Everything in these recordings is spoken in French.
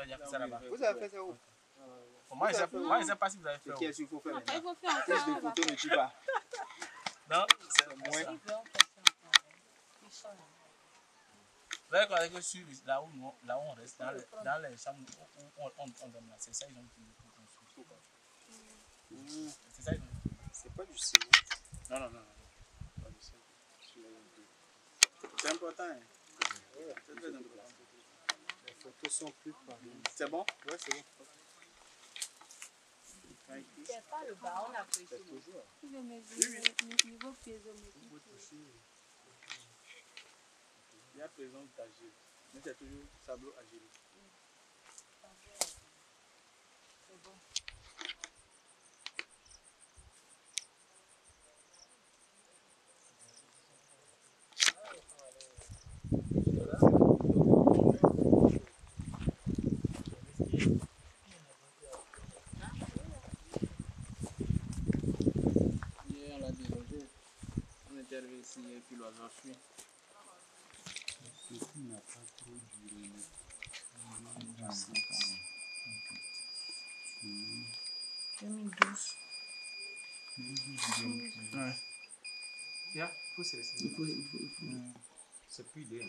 déjà fait ça là-bas. Vous avez fait ça où? Moi, je ne sais pas si vous avez fait. Qu'est-ce qu'il faut faire Après, il maintenant? faut faire Plus de encore. photos ne tue pas. Non, c'est moins. Ils veulent faire ça encore. Ils sont là. Vous voyez quoi, que sur là où on reste, dans les chambres où on donne là, c'est ça ils ont utilisé pour construire. C'est ça ils ont utilisé. C'est pas du ciment. Non. Pas du ciment. C'est important. Hein? Ouais, c'est très important. Les photos sont plus pareilles. C'est bon? Ouais, c'est bon. C'est pas le bas, on a pris C'est toujours. Il veut mesurer le niveau piezométrique. Il y a présence d'agile. Mais c'est toujours sableau agile. C'est bon. Hier, on l'a délogé. On est arrivé ici et puis l'oiseau fuit. Ceci n'a pas trop duré. 2012. Ouais. Il faut se laisser. Il faut. C'est plus idéal.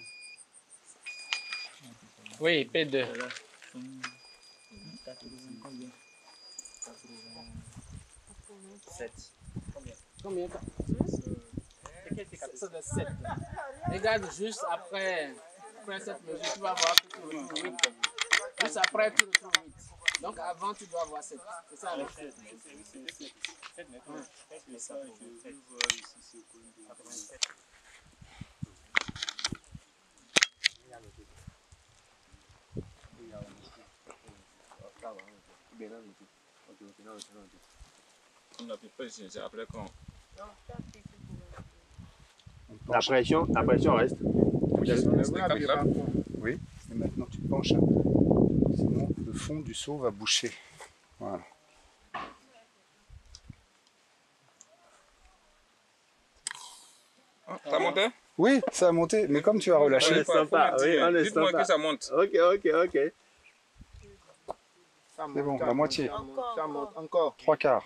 Oui, P2. Combien? 87. Combien? Ça doit 7. Regarde juste après cette mesure, tu vas voir que tu retrouves 8. Juste après, tu retrouves 8. Donc avant, tu dois avoir 7. C'est ça avec 7. Après quand? La pression reste. Oui, et maintenant tu penches. Hein. Sinon, le fond du seau va boucher. Voilà. Ça a monté? Oui, ça a monté, mais comme tu as relâché, Dites-moi que ça monte. Ok. c'est bon, la moitié, Ça monte encore. 3/4,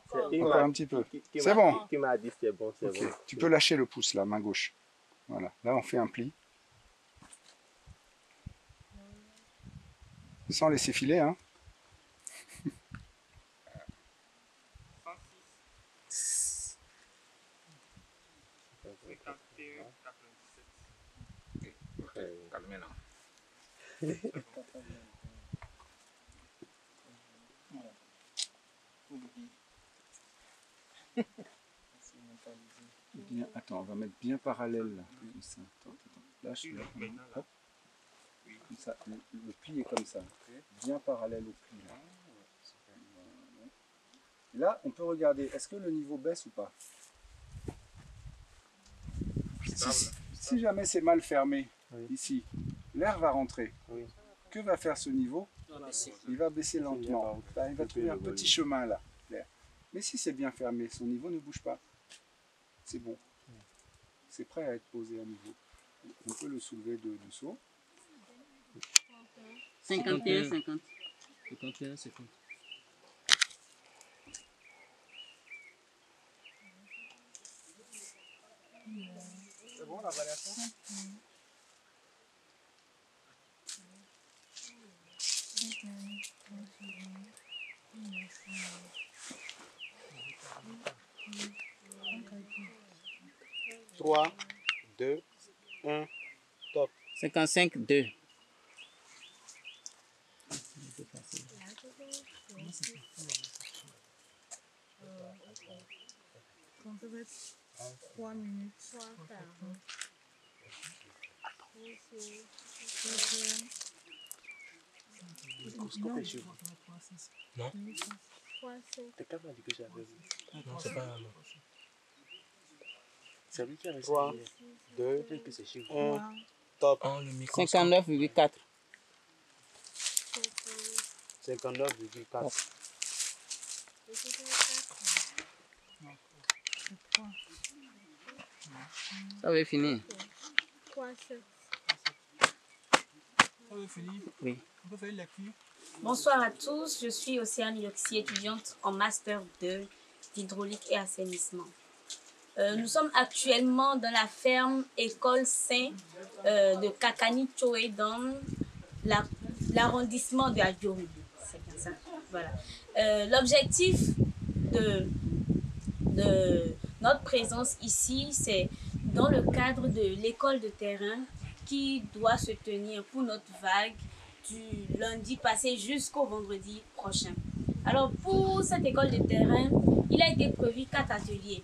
encore un petit peu. C'est bon. Qui m'a dit c'est bon, c'est Ok, bon. tu peux lâcher le pouce là, main gauche. Voilà, là on fait un pli. Sans laisser filer, hein. Calmez là. Bien, attends, on va mettre bien parallèle là. Comme ça. Attends. Lâche là. Hop. Comme ça. Le pli est comme ça. Bien parallèle au pli. Là. Et là, on peut regarder. Est-ce que le niveau baisse ou pas? Si jamais c'est mal fermé, ici, l'air va rentrer. Oui. Que va faire ce niveau? Il va baisser lentement. Là, il va trouver un petit chemin là, l'air. Mais si c'est bien fermé, son niveau ne bouge pas. C'est bon. C'est prêt à être posé à nouveau. On peut le soulever de dessous. 51, 50. 51, 50. C'est bon la variation? Trois, 2, 1, top. 55, 2. On peut mettre 3 minutes. 3, 40. Non. 3, 7. T'es quand même dit que j'avais vu. Non, c'est pas. C'est lui qui a resté. 3, 2, 1, 3, top. 59,4. 59,4. Ça va finir. 3, 7. Oui. Bonsoir à tous, je suis Océane Yoxi, étudiante en Master 2 d'hydraulique et assainissement. Nous sommes actuellement dans la ferme École Saint de Kakani Choé dans l'arrondissement de Adjouri. C'est bien ça. Voilà. L'objectif de notre présence ici, c'est dans le cadre de l'école de terrain qui doit se tenir pour notre vague du lundi passé jusqu'au vendredi prochain. Alors pour cette école de terrain, il a été prévu 4 ateliers.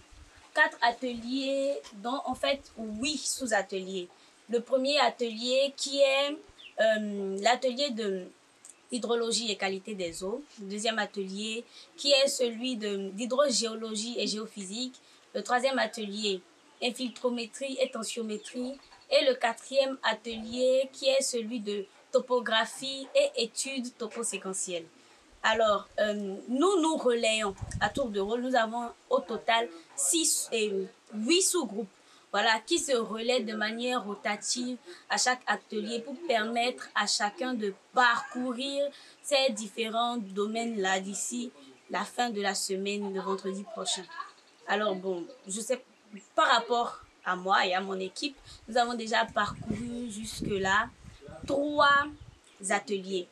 4 ateliers dont en fait 8 sous-ateliers. Le premier atelier qui est l'atelier de hydrologie et qualité des eaux. Le deuxième atelier qui est celui d'hydrogéologie et géophysique. Le troisième atelier, infiltrométrie et tensiométrie. Et le quatrième atelier qui est celui de topographie et études toposéquentielles. Alors, nous relayons à tour de rôle. Nous avons au total 8 sous-groupes, voilà, qui se relaient de manière rotative à chaque atelier pour permettre à chacun de parcourir ces différents domaines-là d'ici la fin de la semaine, le vendredi prochain. Alors bon, je sais, par rapport à moi et à mon équipe, nous avons déjà parcouru jusque-là 3 ateliers.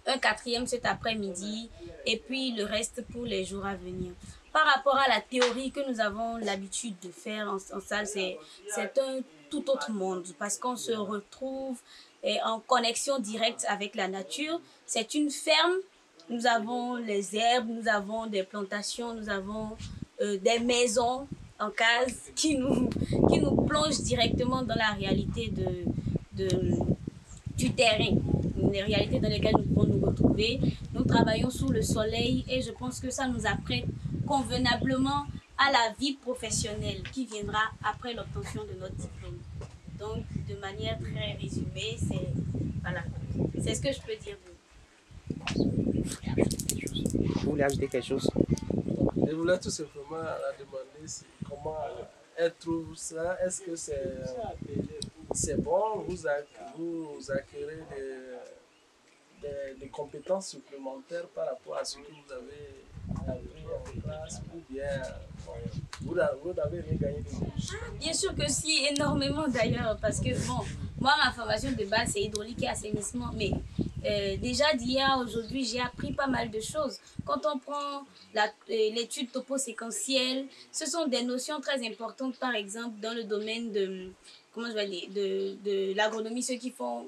Un 4e cet après-midi et puis le reste pour les jours à venir. Par rapport à la théorie que nous avons l'habitude de faire en salle, c'est un tout autre monde parce qu'on se retrouve en connexion directe avec la nature. C'est une ferme, nous avons les herbes, nous avons des plantations, nous avons des maisons en case qui nous plongent directement dans la réalité du terrain, les réalités dans lesquelles nous pouvons nous retrouver. Nous travaillons sous le soleil et je pense que ça nous apprête convenablement à la vie professionnelle qui viendra après l'obtention de notre diplôme. Donc, de manière très résumée, c'est ce que je peux dire. Vous voulez ajouter quelque chose? Je voulais tout simplement la demander comment elle trouve ça. Est-ce que c'est bon? Vous acquérez des compétences supplémentaires par rapport à ce que vous avez appris en classe ou bien vous n'avez rien gagné de plus? Bien sûr que si, énormément d'ailleurs, parce que bon, moi ma formation de base c'est hydraulique et assainissement, mais déjà d'hier à aujourd'hui j'ai appris pas mal de choses. Quand on prend l'étude toposéquentielle, ce sont des notions très importantes, par exemple dans le domaine de, comment je vais dire, de l'agronomie, ceux qui font,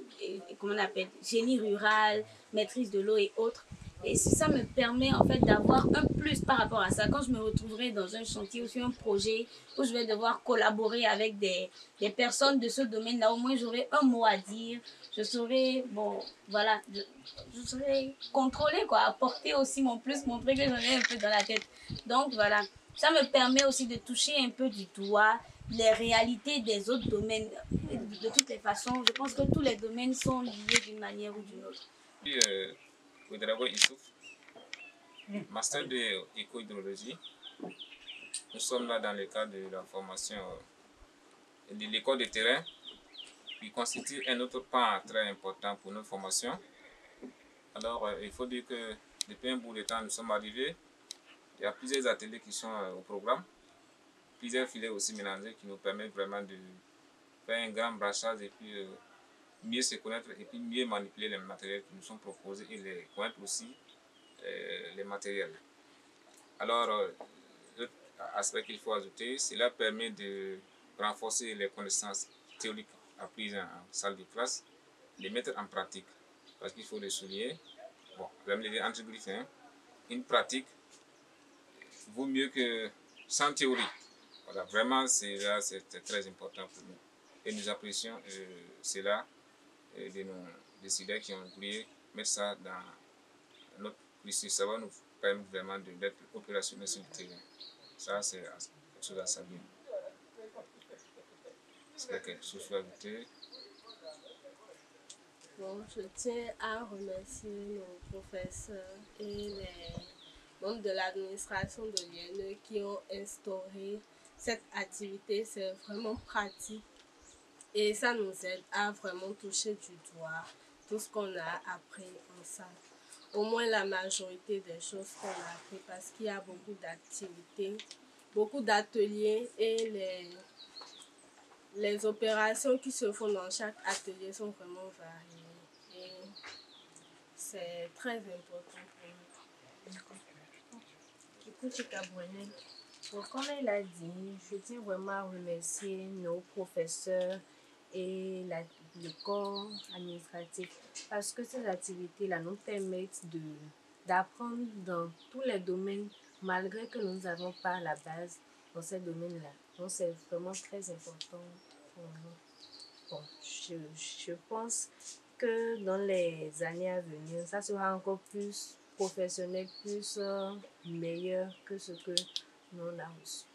comment on appelle, génie rural, maîtrise de l'eau et autres. Et ça me permet en fait d'avoir un plus par rapport à ça. Quand je me retrouverai dans un chantier ou sur un projet où je vais devoir collaborer avec des personnes de ce domaine-là, au moins j'aurai un mot à dire. Je saurai, bon, voilà, je saurai contrôler, quoi, apporter aussi mon plus, montrer que j'en ai un peu dans la tête. Donc voilà, ça me permet aussi de toucher un peu du doigt les réalités des autres domaines. De toutes les façons, je pense que tous les domaines sont liés d'une manière ou d'une autre. Ouedraogo Issouf, master de éco-hydrologie. Nous sommes là dans le cadre de la formation de l'école de terrain qui constitue un autre pan très important pour notre formation. Alors, il faut dire que depuis un bout de temps, nous sommes arrivés. Il y a plusieurs ateliers qui sont au programme, plusieurs filets aussi mélangés qui nous permettent vraiment de faire un grand brassage et puis mieux se connaître et puis mieux manipuler les matériels qui nous sont proposés et les connaître aussi les matériels. Alors, l'autre aspect qu'il faut ajouter, cela permet de renforcer les connaissances théoriques apprises en salle de classe, les mettre en pratique. Parce qu'il faut les souligner, bon, je vais me le dire entre griffes, hein, une pratique vaut mieux que sans théorie. Voilà, vraiment, c'est très important pour nous. Et nous apprécions cela de nos décideurs qui ont voulu mettre ça dans notre cursus. Ça va nous permettre vraiment d'être opérationnels sur le terrain. Ça, c'est quelque chose à saluer. Est-ce qu'il y a quelque chose à ajouter? Bon, je tiens à remercier nos professeurs et les membres de l'administration de l'INE qui ont instauré cette activité. C'est vraiment pratique et ça nous aide à vraiment toucher du doigt tout ce qu'on a appris en salle. Au moins la majorité des choses qu'on a appris parce qu'il y a beaucoup d'activités, beaucoup d'ateliers et les opérations qui se font dans chaque atelier sont vraiment variées. Et c'est très important pour nous. Écoute, Cabouane, comme elle a dit, je tiens vraiment à remercier nos professeurs et le corps administratif parce que ces activités-là nous permettent d'apprendre dans tous les domaines malgré que nous n'avons pas la base dans ces domaines-là. Donc c'est vraiment très important pour nous. Bon, je pense que dans les années à venir, ça sera encore plus professionnel, plus meilleur que ce que nous on a reçu.